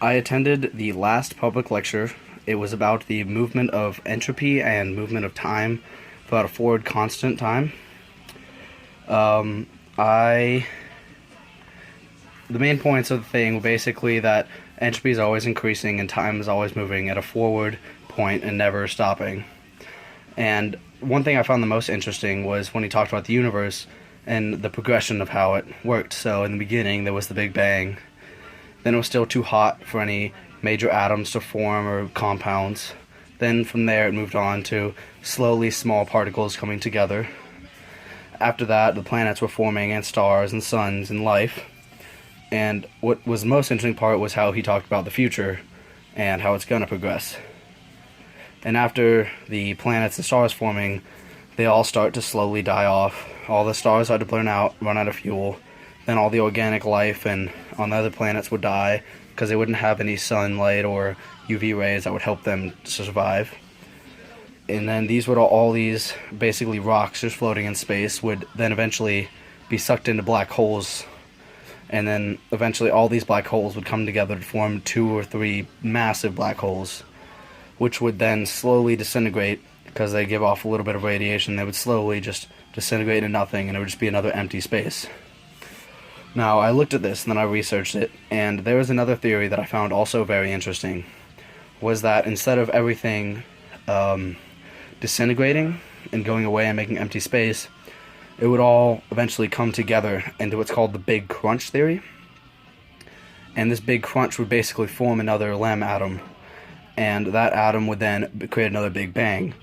I attended the last public lecture. It was about the movement of entropy and movement of time, about a forward constant time. I The main points of the thing were basically that entropy is always increasing and time is always moving at a forward point and never stopping. And one thing I found the most interesting was when he talked about the universe and the progression of how it worked. So in the beginning there was the Big Bang. Then it was still too hot for any major atoms to form or compounds. Then from there it moved on to slowly small particles coming together. After that, the planets were forming, and stars and suns and life. And what was the most interesting part was how he talked about the future and how it's going to progress. And after the planets and stars forming, they all start to slowly die off. All the stars start to burn out, run out of fuel. Then all the organic life and on the other planets would die because they wouldn't have any sunlight or UV rays that would help them survive. And then all these basically rocks just floating in space would then eventually be sucked into black holes. And then eventually all these black holes would come together to form 2 or 3 massive black holes, which would then slowly disintegrate because they give off a little bit of radiation. They would slowly just disintegrate into nothing, and it would just be another empty space. Now, I looked at this and then I researched it, and there was another theory that I found also very interesting, was that instead of everything disintegrating and going away and making empty space, it would all eventually come together into what's called the Big Crunch theory. And this Big Crunch would basically form another Lem atom, and that atom would then create another Big Bang,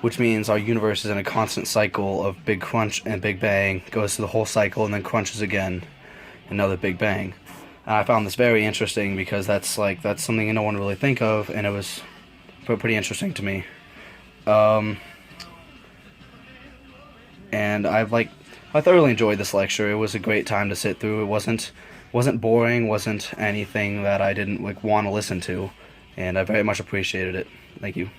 which means our universe is in a constant cycle of Big Crunch and Big Bang, goes through the whole cycle and then crunches again, another Big Bang. And I found this very interesting because that's something no one really think of, and it was pretty interesting to me. And I thoroughly enjoyed this lecture. It was a great time to sit through. It wasn't boring, wasn't anything that I didn't want to listen to, and I very much appreciated it. Thank you.